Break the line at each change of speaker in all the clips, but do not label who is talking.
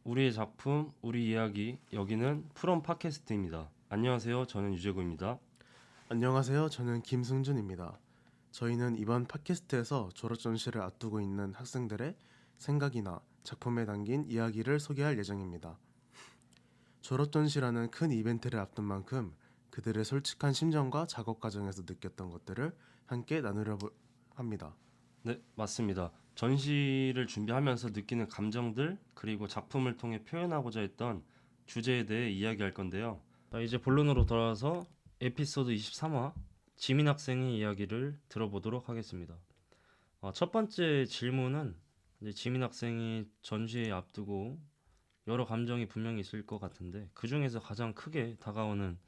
우리의 작품, 우리 이야기. 여기는 프롬 팟캐스트입니다. 안녕하세요. 저는 유재구입니다.
안녕하세요. 저는 김승준입니다. 저희는 이번 팟캐스트에서 졸업 전시를 앞두고 있는 학생들의 생각이나 작품에 담긴 이야기를 소개할 예정입니다. 졸업 전시라는 큰 이벤트를 앞둔 만큼 그들의 솔직한 심정과 작업 과정에서 느꼈던 것들을 함께 나누려 합니다.
네, 맞습니다. 전시를 준비하면서 느끼는 감정들, 그리고 작품을 통해 표현하고자 했던 주제에 대해 이야기할 건데요. 자, 이제 본론으로 돌아와서 에피소드 23화 지민 학생의 이야기를 들어보도록 하겠습니다. 첫 번째 질문은 이제 지민 학생이 전시에 앞두고 여러 감정이 분명히 있을 것 같은데 그 중에서 가장 크게 다가오는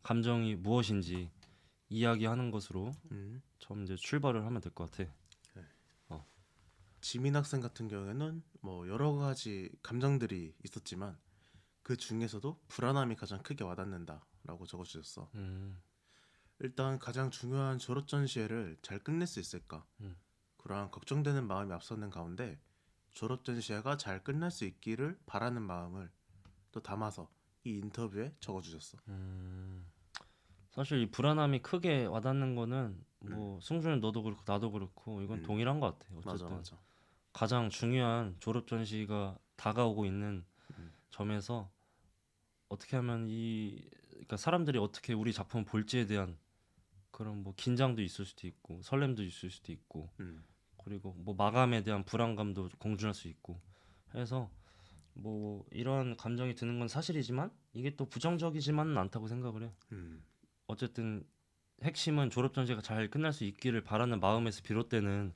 감정이 무엇인지 이야기하는 것으로 처음 이제 출발을 하면 될 것 같아.
네.
어,
지민 학생 같은 경우에는 여러 가지 감정들이 있었지만 그 중에서도 불안함이 가장 크게 와닿는다라고 적어주셨어.
음,
일단 가장 중요한 졸업 전시회를 잘 끝낼 수 있을까?
음,
그러한 걱정되는 마음이 앞서는 가운데 졸업 전시회가 잘 끝날 수 있기를 바라는 마음을 또 담아서 이 인터뷰에 적어주셨어.
음. 사실 이 불안함이 크게 와닿는 거는
음,
뭐 승준이 너도 그렇고 나도 그렇고 이건
음,
동일한 것 같아.
맞아,
어쨌든
맞아.
가장 중요한 졸업 전시가 다가오고 있는
음,
점에서 어떻게 하면 그러니까 사람들이 어떻게 우리 작품을 볼지에 대한 그런 뭐 긴장도 있을 수도 있고 설렘도 있을 수도 있고
음,
그리고 뭐 마감에 대한 불안감도 공존할 수 있고 해서 뭐 이런 감정이 드는 건 사실이지만 이게 또 부정적이지만은 않다고 생각을 해.
음,
어쨌든 핵심은 졸업 전시가 잘 끝날 수 있기를 바라는 마음에서 비롯되는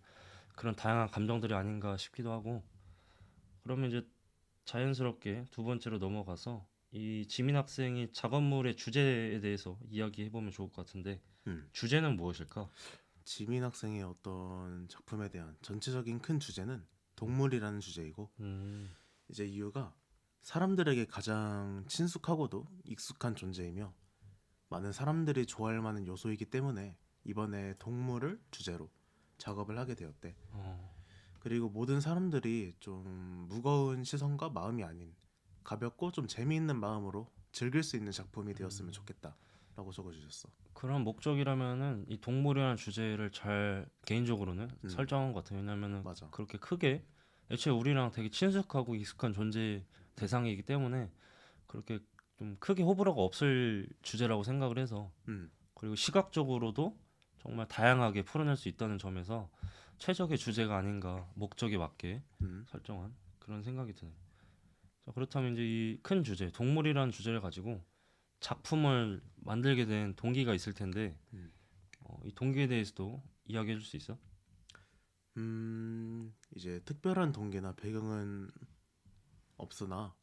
그런 다양한 감정들이 아닌가 싶기도 하고. 그러면 이제 자연스럽게 두 번째로 넘어가서 이 지민 학생이 작업물의 주제에 대해서 이야기해 보면 좋을 것 같은데
음.
주제는 무엇일까?
지민 학생의 어떤 작품에 대한 전체적인 큰 주제는 동물이라는 주제이고
음,
이제 이유가 사람들에게 가장 친숙하고도 익숙한 존재이며 많은 사람들이 좋아할 만한 요소이기 때문에 이번에 동물을 주제로 작업을 하게 되었대.
어,
그리고 모든 사람들이 좀 무거운 시선과 마음이 아닌 가볍고 좀 재미있는 마음으로 즐길 수 있는 작품이 되었으면 좋겠다라고 적어주셨어.
그런 목적이라면은 이 동물이라는 주제를 잘 개인적으로는
음,
설정한 것 같아요. 왜냐면은
맞아.
그렇게 크게 애초에 우리랑 되게 친숙하고 익숙한 존재 대상이기 때문에 그렇게 좀 크게 호불호가 없을 주제라고 생각을 해서
음,
그리고 시각적으로도 정말 다양하게 풀어낼 수 있다는 점에서 최적의 주제가 아닌가 목적에 맞게
음,
설정한 그런 생각이 드네요. 자, 그렇다면 이제 이 큰 주제 동물이라는 주제를 가지고 작품을 만들게 된 동기가 있을 텐데
음.
이 동기에 대해서도 이야기해 줄 수 있어?
이제 특별한 동기나 배경은 없으나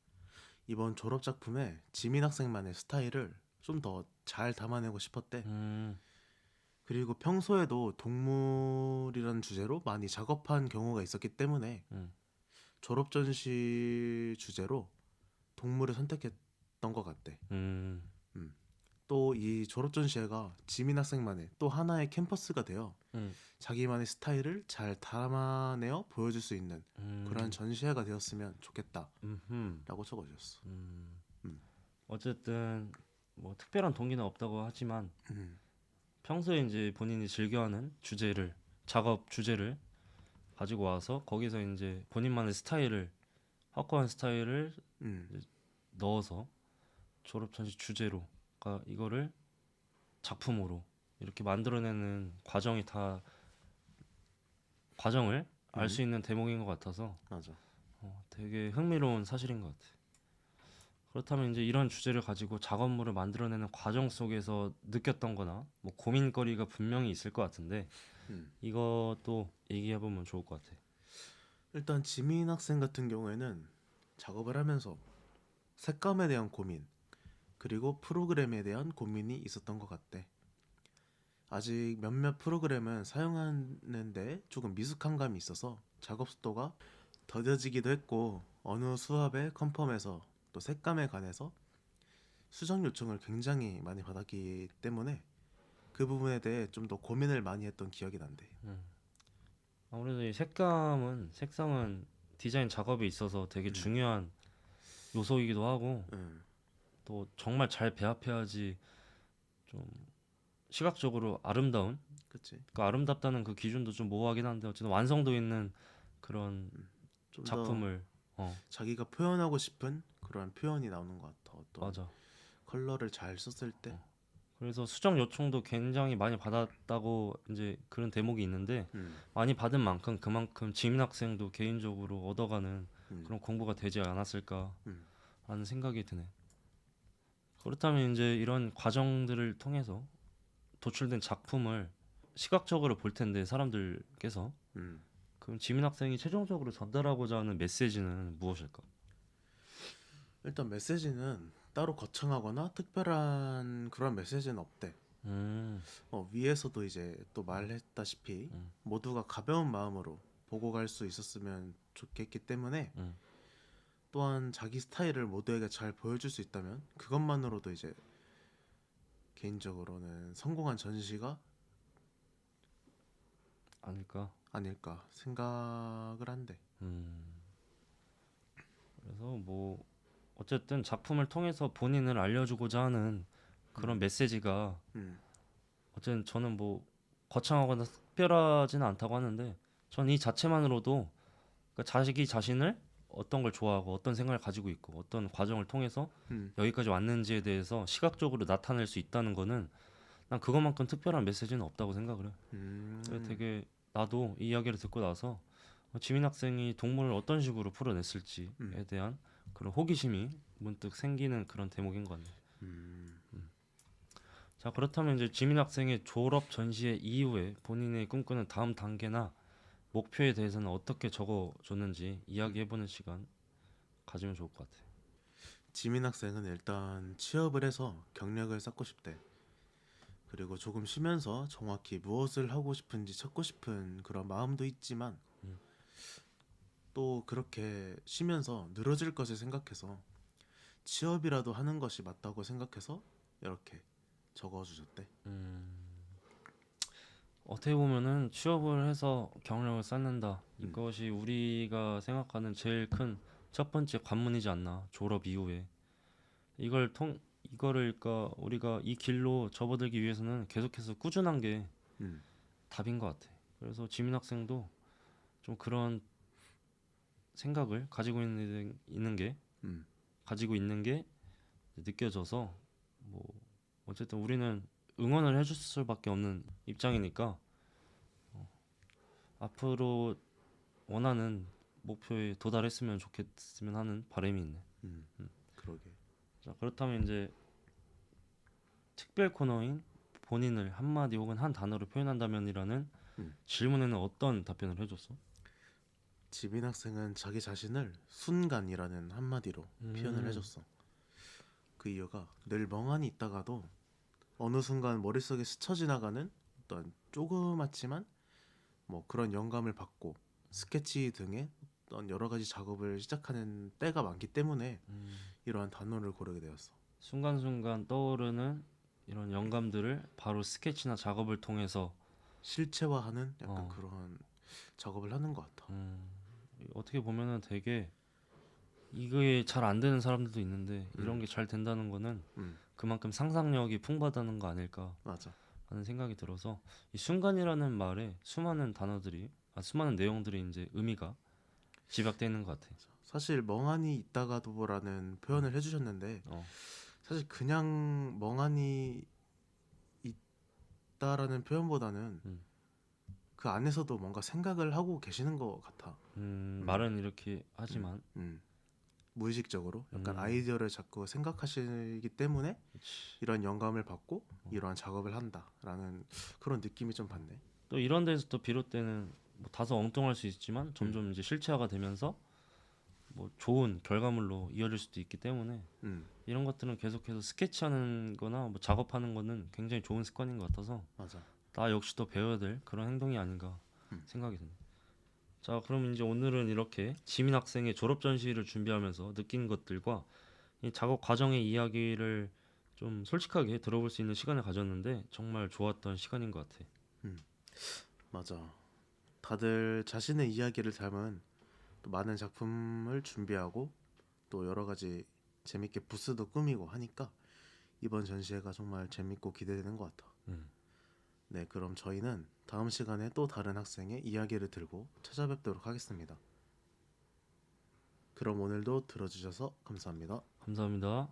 이번 졸업 작품에 지민 학생만의 스타일을 좀 더 잘 담아내고 싶었대.
음,
그리고 평소에도 동물이라는 주제로 많이 작업한 경우가 있었기 때문에
음,
졸업 전시 주제로 동물을 선택했던 것 같대.
음,
음. 또 이 졸업 전시회가 지민 학생만의 또 하나의 캠퍼스가 되어
음,
자기만의 스타일을 잘 담아내어 보여줄 수 있는 그러한
음,
전시회가 되었으면 좋겠다라고
음,
적어주셨어.
음.
음,
어쨌든 뭐 특별한 동기는 없다고 하지만
음,
평소에 이제 본인이 즐겨하는 주제를 작업 주제를 가지고 와서 거기서 이제 본인만의 스타일을 확고한 스타일을
음,
이제 넣어서 졸업 전시 주제로 그러니까 이거를 작품으로 이렇게 만들어내는 과정이 다 과정을 알 수
음,
있는 대목인 것 같아서
맞아.
되게 흥미로운 사실인 것 같아. 그렇다면 이제 이런 주제를 가지고 작업물을 만들어내는 과정 속에서 느꼈던 거나 뭐 고민거리가 분명히 있을 것 같은데
음.
이것도 얘기해보면 좋을 것 같아.
일단 지민 학생 같은 경우에는 작업을 하면서 색감에 대한 고민, 그리고 프로그램에 대한 고민이 있었던 것 같대. 아직 몇몇 프로그램은 사용하는데 조금 미숙한 감이 있어서 작업 속도가 더뎌지기도 했고 어느 수업의 컨펌에서 또 색감에 관해서 수정 요청을 굉장히 많이 받았기 때문에 그 부분에 대해 좀 더 고민을 많이 했던 기억이 난대.
음. 아무래도 이 색감은 색상은 디자인 작업에 있어서 되게
음,
중요한 요소이기도 하고
응,
또 정말 잘 배합해야지 좀 시각적으로 아름다운
그치.
그 아름답다는 그 기준도 좀 모호하긴 한데 어쨌든 완성도 있는 그런
좀 더
작품을
자기가 표현하고 싶은 그런 표현이 나오는 것 같아. 어떤
맞아.
컬러를 잘 썼을 때.
그래서 수정 요청도 굉장히 많이 받았다고 이제 그런 대목이 있는데
음,
많이 받은 만큼 그만큼 지민 학생도 개인적으로 얻어가는
음,
그런 공부가 되지 않았을까라는
음,
생각이 드네. 그렇다면 이제 이런 과정들을 통해서 도출된 작품을 시각적으로 볼 텐데 사람들께서
음.
그럼 지민 학생이 최종적으로 전달하고자 하는 메시지는 무엇일까?
일단 메시지는 따로 거창하거나 특별한 그런 메시지는 없대.
음,
위에서도 이제 또 말했다시피
음,
모두가 가벼운 마음으로 보고 갈 수 있었으면 좋겠기 때문에
음.
또한 자기 스타일을 모두에게 잘 보여줄 수 있다면 그것만으로도 이제 개인적으로는 성공한 전시가
아닐까?
아닐까 생각을 한대.
음, 그래서 뭐 어쨌든 작품을 통해서 본인을 알려주고자 하는 그런
음,
메시지가
음,
어쨌든 저는 뭐 거창하거나 특별하지는 않다고 하는데 전 이 자체만으로도 그러니까 자기 자신을 어떤 걸 좋아하고 어떤 생각을 가지고 있고 어떤 과정을 통해서
음,
여기까지 왔는지에 대해서 시각적으로 나타낼 수 있다는 거는 난 그것만큼 특별한 메시지는 없다고 생각을 해. 그래
음,
되게 나도 이 이야기를 듣고 나서 지민 학생이 동물을 어떤 식으로 풀어냈을지에
음,
대한 그런 호기심이 문득 생기는 그런 대목인 것 같네.
음.
자, 그렇다면 이제 지민 학생의 졸업 전시회 이후에 본인의 꿈꾸는 다음 단계나 목표에 대해서는 어떻게 적어줬는지 이야기해보는 시간 가지면 좋을 것 같아.
지민 학생은 일단 취업을 해서 경력을 쌓고 싶대. 그리고 조금 쉬면서 정확히 무엇을 하고 싶은지 찾고 싶은 그런 마음도 있지만
음,
또 그렇게 쉬면서 늘어질 것을 생각해서 취업이라도 하는 것이 맞다고 생각해서 이렇게 적어주셨대.
음, 어떻게 보면은 취업을 해서 경력을 쌓는다.
음,
이것이 우리가 생각하는 제일 큰 첫 번째 관문이지 않나. 졸업 이후에. 이거를 그러니까 우리가 이 길로 접어들기 위해서는 계속해서 꾸준한 게
음,
답인 것 같아. 그래서 지민 학생도 좀 그런 생각을 있는 게
음,
가지고 있는 게 느껴져서 뭐 어쨌든 우리는 응원을 해줄 수밖에 없는 입장이니까 앞으로 원하는 목표에 도달했으면 좋겠으면 하는 바람이 있네.
음, 그러게.
자, 그렇다면 이제 특별 코너인 본인을 한마디 혹은 한 단어로 표현한다면이라는
음.
질문에는 어떤 답변을 해줬어?
지민 학생은 자기 자신을 순간이라는 한마디로 표현을
음,
해줬어. 그 이유가 늘 멍하니 있다가도 어느 순간 머릿속에 스쳐 지나가는 어떤 조그맣지만 뭐 그런 영감을 받고 스케치 등의 어떤 여러 가지 작업을 시작하는 때가 많기 때문에 이러한 단어를 고르게 되었어.
순간순간 떠오르는 이런 영감들을 바로 스케치나 작업을 통해서
실체화하는 약간
어,
그런 작업을 하는 것 같아.
음, 어떻게 보면은 되게 이게 잘 안 되는 사람들도 있는데 이런
음,
게 잘 된다는 거는
음,
그만큼 상상력이 풍부하다는 거 아닐까
맞아.
하는 생각이 들어서 이 순간이라는 말에 수많은 내용들이 이제 의미가 집약되어 있는 것 같아.
사실 멍하니 있다가도라는
음,
표현을 해주셨는데
어,
사실 그냥 멍하니 있다라는 표현보다는
음,
그 안에서도 뭔가 생각을 하고 계시는 것 같아. 음,
말은 이렇게
음,
하지만,
음. 무의식적으로 약간
음,
아이디어를 자꾸 생각하시기 때문에
그치.
이런 영감을 받고 이러한 작업을 한다라는 그런 느낌이 좀 받네.
또 이런 데서 또 비롯되는 뭐 다소 엉뚱할 수 있지만
음,
점점 이제 실체화가 되면서 뭐 좋은 결과물로 이어질 수도 있기 때문에
음,
이런 것들은 계속해서 스케치하는 거나 뭐 작업하는 거는 굉장히 좋은 습관인 것 같아서
맞아.
나 역시도 배워야 될 그런 행동이 아닌가
음,
생각이 듭니다. 자, 그럼 이제 오늘은 이렇게 지민 학생의 졸업 전시를 준비하면서 느낀 것들과 이 작업 과정의 이야기를 좀 솔직하게 들어볼 수 있는 시간을 가졌는데 정말 좋았던 시간인 것 같아.
음, 맞아. 다들 자신의 이야기를 담은 또 많은 작품을 준비하고 또 여러 가지 재밌게 부스도 꾸미고 하니까 이번 전시회가 정말 재밌고 기대되는 것 같아. 네, 그럼 저희는 다음 시간에 또 다른 학생의 이야기를 들고 찾아뵙도록 하겠습니다. 그럼 오늘도 들어주셔서 감사합니다.
감사합니다.